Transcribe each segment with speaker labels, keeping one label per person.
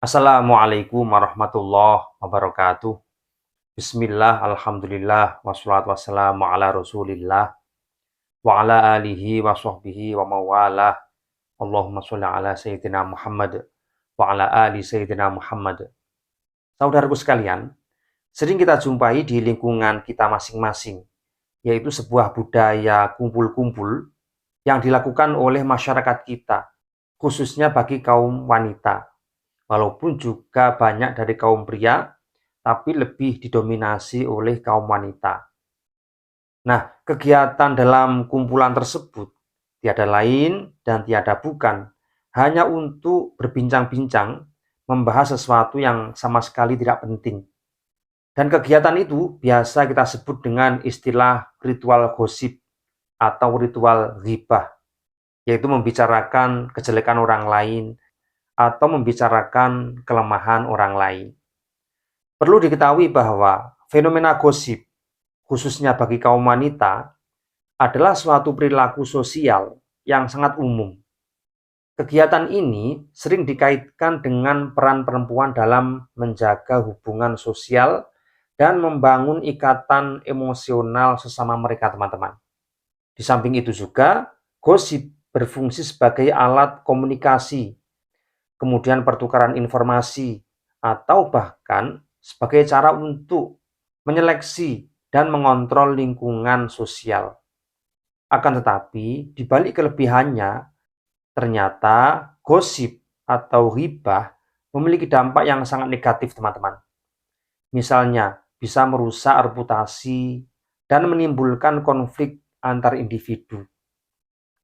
Speaker 1: Assalamualaikum warahmatullahi wabarakatuh. Bismillah, alhamdulillah, wassalatu wassalamu ala rasulillah, wa ala alihi wa sahbihi wa mawalah. Allahumma sholli ala Sayyidina Muhammad, wa ala ali Sayyidina Muhammad. Saudaraku sekalian, sering kita jumpai di lingkungan kita masing-masing, yaitu sebuah budaya kumpul-kumpul yang dilakukan oleh masyarakat kita, khususnya bagi kaum wanita. Walaupun juga banyak dari kaum pria, tapi lebih didominasi oleh kaum wanita. Nah, kegiatan dalam kumpulan tersebut tiada lain dan tiada bukan, hanya untuk berbincang-bincang, membahas sesuatu yang sama sekali tidak penting. Dan kegiatan itu biasa kita sebut dengan istilah ritual gosip atau ritual ghibah, yaitu membicarakan kejelekan orang lain, atau membicarakan kelemahan orang lain. Perlu diketahui bahwa fenomena gosip, khususnya bagi kaum wanita, adalah suatu perilaku sosial yang sangat umum. Kegiatan ini sering dikaitkan dengan peran perempuan dalam menjaga hubungan sosial dan membangun ikatan emosional sesama mereka, teman-teman. Di samping itu juga, gosip berfungsi sebagai alat komunikasi, kemudian pertukaran informasi, atau bahkan sebagai cara untuk menyeleksi dan mengontrol lingkungan sosial. Akan tetapi, di balik kelebihannya, ternyata gosip atau ghibah memiliki dampak yang sangat negatif, teman-teman. Misalnya, bisa merusak reputasi dan menimbulkan konflik antar individu.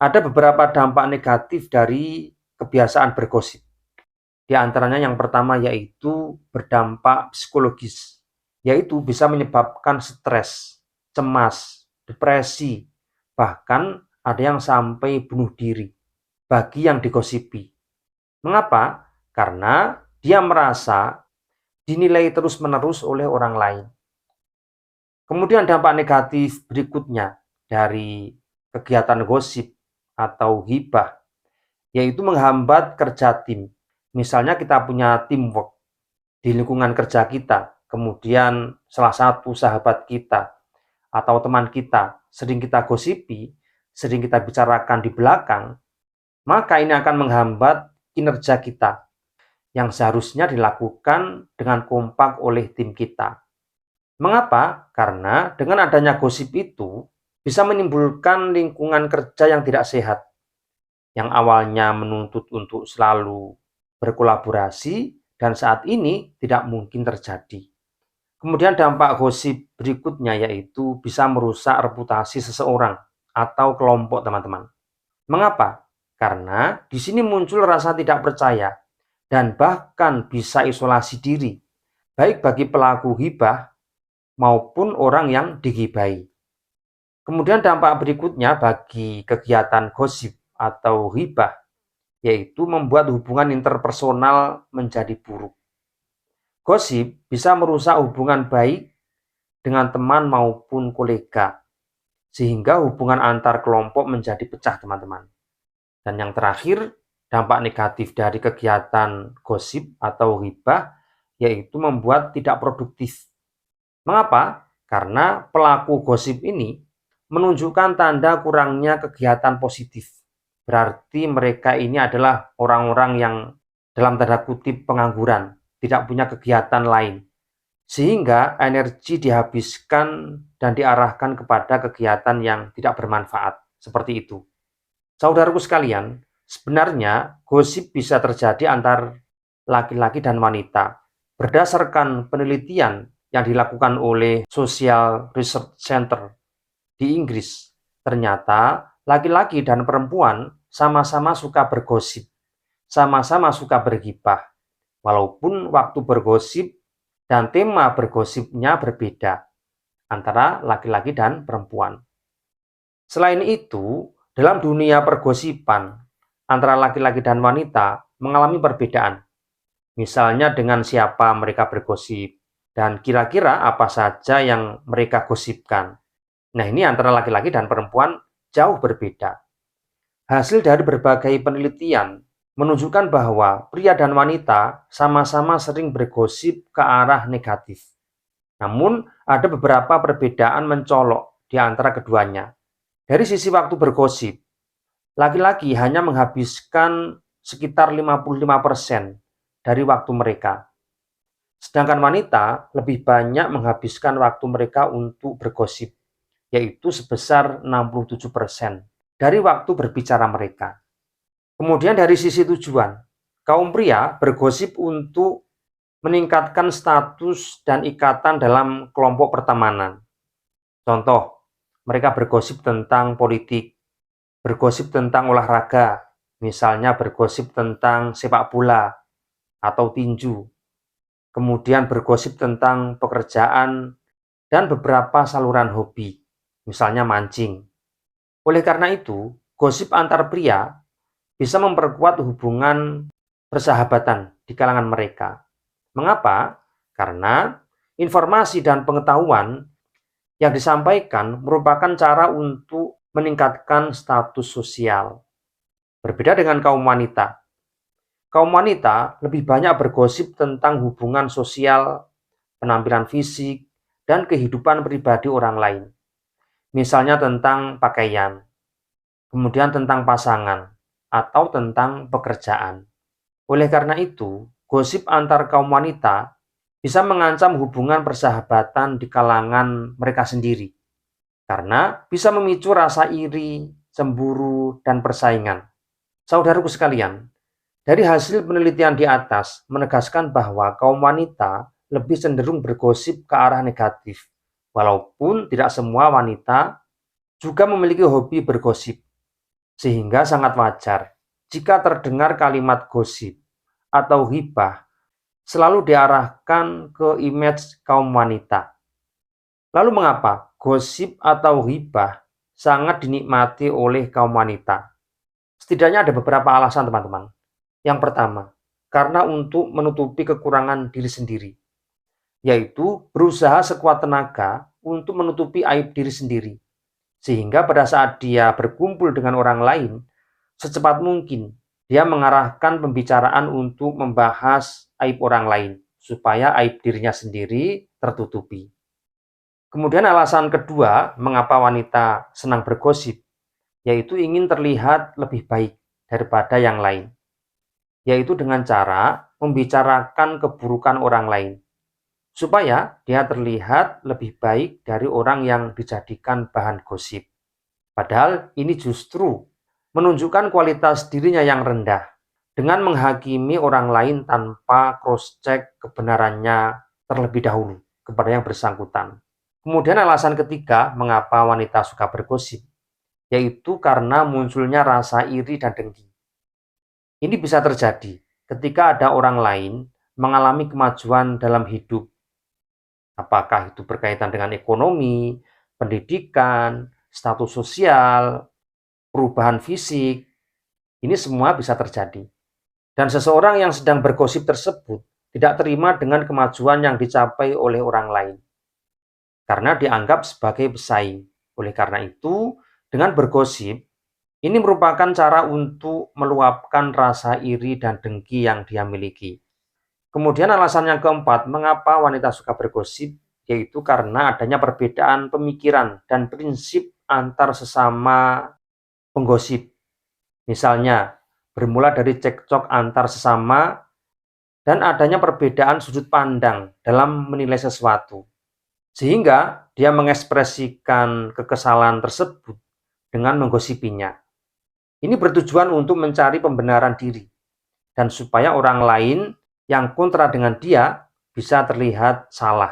Speaker 1: Ada beberapa dampak negatif dari kebiasaan bergosip. Di antaranya yang pertama yaitu berdampak psikologis, yaitu bisa menyebabkan stres, cemas, depresi, bahkan ada yang sampai bunuh diri bagi yang digosipi. Mengapa? Karena dia merasa dinilai terus-menerus oleh orang lain. Kemudian dampak negatif berikutnya dari kegiatan gosip atau ghibah, yaitu menghambat kerja tim. Misalnya kita punya teamwork di lingkungan kerja kita, kemudian salah satu sahabat kita atau teman kita sering kita gosipi, sering kita bicarakan di belakang, maka ini akan menghambat kinerja kita yang seharusnya dilakukan dengan kompak oleh tim kita. Mengapa? Karena dengan adanya gosip itu bisa menimbulkan lingkungan kerja yang tidak sehat, yang awalnya menuntut untuk selalu berkolaborasi dan saat ini tidak mungkin terjadi. Kemudian dampak gosip berikutnya yaitu bisa merusak reputasi seseorang atau kelompok, teman-teman. Mengapa? Karena di sini muncul rasa tidak percaya dan bahkan bisa isolasi diri, baik bagi pelaku ghibah maupun orang yang dighibahi. Kemudian dampak berikutnya bagi kegiatan gosip atau ghibah yaitu membuat hubungan interpersonal menjadi buruk. Gosip bisa merusak hubungan baik dengan teman maupun kolega, sehingga hubungan antar kelompok menjadi pecah, teman-teman. Dan yang terakhir, dampak negatif dari kegiatan gosip atau ghibah yaitu membuat tidak produktif. Mengapa? Karena pelaku gosip ini menunjukkan tanda kurangnya kegiatan positif. Berarti mereka ini adalah orang-orang yang dalam tanda kutip pengangguran, tidak punya kegiatan lain. Sehingga energi dihabiskan dan diarahkan kepada kegiatan yang tidak bermanfaat. Seperti itu. Saudaraku sekalian, sebenarnya gosip bisa terjadi antar laki-laki dan wanita. Berdasarkan penelitian yang dilakukan oleh Social Research Center di Inggris, ternyata laki-laki dan perempuan sama-sama suka bergosip, sama-sama suka berghibah, walaupun waktu bergosip dan tema bergosipnya berbeda antara laki-laki dan perempuan. Selain itu, dalam dunia pergosipan antara laki-laki dan wanita mengalami perbedaan. Misalnya dengan siapa mereka bergosip dan kira-kira apa saja yang mereka gosipkan. Nah, ini antara laki-laki dan perempuan jauh berbeda. Hasil dari berbagai penelitian menunjukkan bahwa pria dan wanita sama-sama sering bergosip ke arah negatif. Namun, ada beberapa perbedaan mencolok di antara keduanya. Dari sisi waktu bergosip, laki-laki hanya menghabiskan sekitar 55% dari waktu mereka. Sedangkan wanita lebih banyak menghabiskan waktu mereka untuk bergosip, yaitu sebesar 67% dari waktu berbicara mereka. Kemudian dari sisi tujuan, kaum pria bergosip untuk meningkatkan status dan ikatan dalam kelompok pertemanan. Contoh, mereka bergosip tentang politik, bergosip tentang olahraga, misalnya bergosip tentang sepak bola atau tinju, kemudian bergosip tentang pekerjaan dan beberapa saluran hobi, misalnya mancing. Oleh karena itu, gosip antar pria bisa memperkuat hubungan persahabatan di kalangan mereka. Mengapa? Karena informasi dan pengetahuan yang disampaikan merupakan cara untuk meningkatkan status sosial. Berbeda dengan kaum wanita. Kaum wanita lebih banyak bergosip tentang hubungan sosial, penampilan fisik, dan kehidupan pribadi orang lain. Misalnya tentang pakaian, kemudian tentang pasangan, atau tentang pekerjaan. Oleh karena itu, gosip antar kaum wanita bisa mengancam hubungan persahabatan di kalangan mereka sendiri, karena bisa memicu rasa iri, cemburu, dan persaingan. Saudaraku sekalian, dari hasil penelitian di atas menegaskan bahwa kaum wanita lebih cenderung bergosip ke arah negatif, walaupun tidak semua wanita juga memiliki hobi bergosip, sehingga sangat wajar jika terdengar kalimat gosip atau ghibah selalu diarahkan ke image kaum wanita. Lalu mengapa gosip atau ghibah sangat dinikmati oleh kaum wanita? Setidaknya ada beberapa alasan, teman-teman. Yang pertama, karena untuk menutupi kekurangan diri sendiri, yaitu berusaha sekuat tenaga untuk menutupi aib diri sendiri, sehingga pada saat dia berkumpul dengan orang lain, secepat mungkin dia mengarahkan pembicaraan untuk membahas aib orang lain, supaya aib dirinya sendiri tertutupi. Kemudian alasan kedua, mengapa wanita senang bergosip, yaitu ingin terlihat lebih baik daripada yang lain, yaitu dengan cara membicarakan keburukan orang lain, supaya dia terlihat lebih baik dari orang yang dijadikan bahan gosip. Padahal ini justru menunjukkan kualitas dirinya yang rendah, dengan menghakimi orang lain tanpa cross-check kebenarannya terlebih dahulu kepada yang bersangkutan. Kemudian alasan ketiga mengapa wanita suka bergosip, yaitu karena munculnya rasa iri dan dengki. Ini bisa terjadi ketika ada orang lain mengalami kemajuan dalam hidup, apakah itu berkaitan dengan ekonomi, pendidikan, status sosial, perubahan fisik. Ini semua bisa terjadi. Dan seseorang yang sedang bergosip tersebut tidak terima dengan kemajuan yang dicapai oleh orang lain, karena dianggap sebagai pesaing. Oleh karena itu, dengan bergosip, ini merupakan cara untuk meluapkan rasa iri dan dengki yang dia miliki. Kemudian alasan yang keempat, mengapa wanita suka bergosip, yaitu karena adanya perbedaan pemikiran dan prinsip antar sesama penggosip. Misalnya, bermula dari cekcok antar sesama dan adanya perbedaan sudut pandang dalam menilai sesuatu, sehingga dia mengekspresikan kekesalan tersebut dengan menggosipinya. Ini bertujuan untuk mencari pembenaran diri dan supaya orang lain yang kontra dengan dia bisa terlihat salah.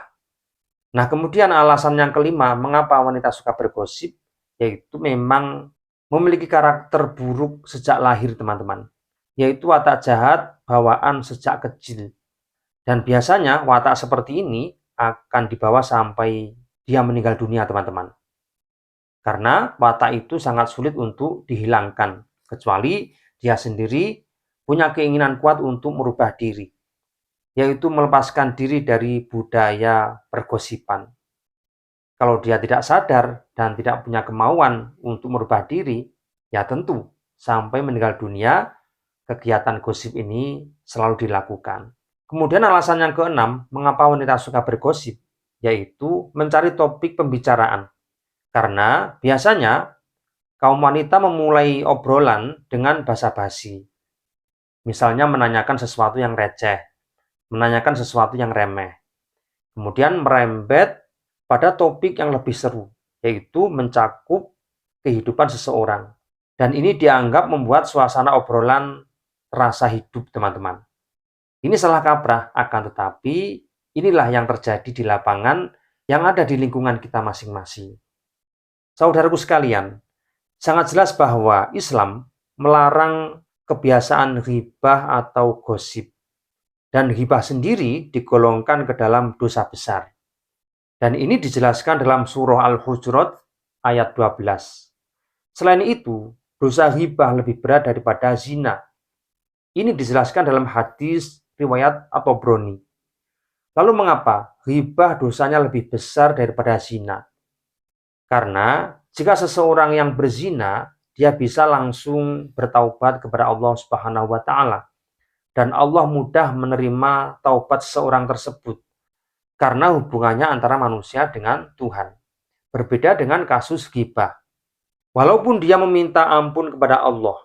Speaker 1: Nah, kemudian alasan yang kelima, mengapa wanita suka bergosip, yaitu memang memiliki karakter buruk sejak lahir, teman-teman, yaitu watak jahat bawaan sejak kecil. Dan biasanya watak seperti ini akan dibawa sampai dia meninggal dunia, teman-teman. Karena watak itu sangat sulit untuk dihilangkan, kecuali dia sendiri punya keinginan kuat untuk merubah diri, yaitu melepaskan diri dari budaya pergosipan. Kalau dia tidak sadar dan tidak punya kemauan untuk merubah diri, ya tentu sampai meninggal dunia kegiatan gosip ini selalu dilakukan. Kemudian alasan yang keenam, mengapa wanita suka bergosip, yaitu mencari topik pembicaraan. Karena biasanya kaum wanita memulai obrolan dengan basa-basi. Misalnya menanyakan sesuatu yang receh, menanyakan sesuatu yang remeh. Kemudian merembet pada topik yang lebih seru, yaitu mencakup kehidupan seseorang. Dan ini dianggap membuat suasana obrolan terasa hidup, teman-teman. Ini salah kaprah, akan tetapi inilah yang terjadi di lapangan yang ada di lingkungan kita masing-masing. Saudaraku sekalian, sangat jelas bahwa Islam melarang kebiasaan ghibah atau gosip. Dan ghibah sendiri digolongkan ke dalam dosa besar. Dan ini dijelaskan dalam surah Al-Hujurat ayat 12. Selain itu, dosa ghibah lebih berat daripada zina. Ini dijelaskan dalam hadis riwayat At-Tabrani. Lalu mengapa ghibah dosanya lebih besar daripada zina? Karena jika seseorang yang berzina, dia bisa langsung bertaubat kepada Allah Subhanahu wa taala. Dan Allah mudah menerima taubat seseorang tersebut karena hubungannya antara manusia dengan Tuhan. Berbeda dengan kasus ghibah. Walaupun dia meminta ampun kepada Allah,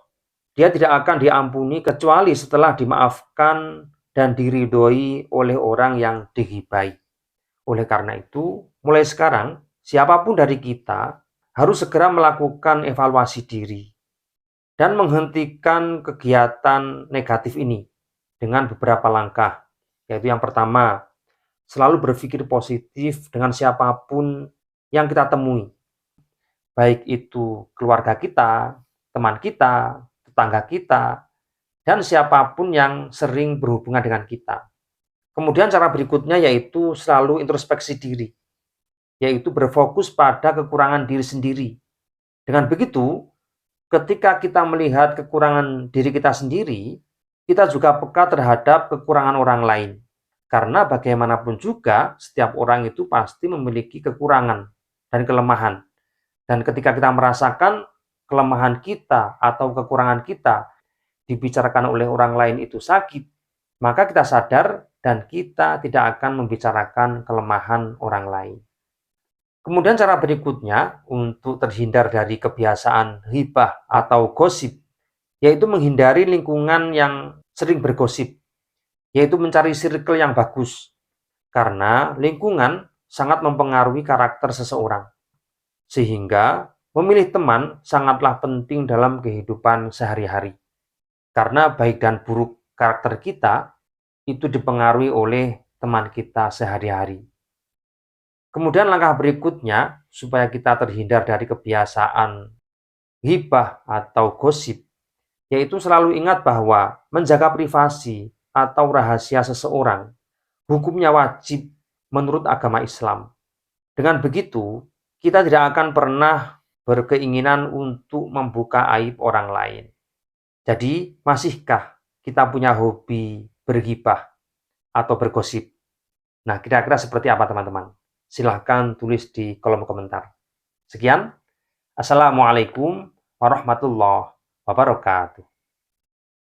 Speaker 1: dia tidak akan diampuni kecuali setelah dimaafkan dan diridhoi oleh orang yang dighibai. Oleh karena itu, mulai sekarang, siapapun dari kita harus segera melakukan evaluasi diri dan menghentikan kegiatan negatif ini dengan beberapa langkah, yaitu yang pertama, selalu berpikir positif dengan siapapun yang kita temui, baik itu keluarga kita, teman kita, tetangga kita, dan siapapun yang sering berhubungan dengan kita. Kemudian cara berikutnya yaitu selalu introspeksi diri, yaitu berfokus pada kekurangan diri sendiri. Dengan begitu, ketika kita melihat kekurangan diri kita sendiri, kita juga peka terhadap kekurangan orang lain. Karena bagaimanapun juga, setiap orang itu pasti memiliki kekurangan dan kelemahan. Dan ketika kita merasakan kelemahan kita atau kekurangan kita dibicarakan oleh orang lain itu sakit, maka kita sadar dan kita tidak akan membicarakan kelemahan orang lain. Kemudian cara berikutnya untuk terhindar dari kebiasaan ghibah atau gosip, yaitu menghindari lingkungan yang sering bergosip, yaitu mencari circle yang bagus, karena lingkungan sangat mempengaruhi karakter seseorang. Sehingga memilih teman sangatlah penting dalam kehidupan sehari-hari. Karena baik dan buruk karakter kita itu dipengaruhi oleh teman kita sehari-hari. Kemudian langkah berikutnya supaya kita terhindar dari kebiasaan ghibah atau gosip, yaitu selalu ingat bahwa menjaga privasi atau rahasia seseorang hukumnya wajib menurut agama Islam. Dengan begitu, kita tidak akan pernah berkeinginan untuk membuka aib orang lain. Jadi, masihkah kita punya hobi berghibah atau bergosip? Nah, kira-kira seperti apa teman-teman? Silahkan tulis di kolom komentar. Sekian, Assalamualaikum warahmatullahi wabarakatuh.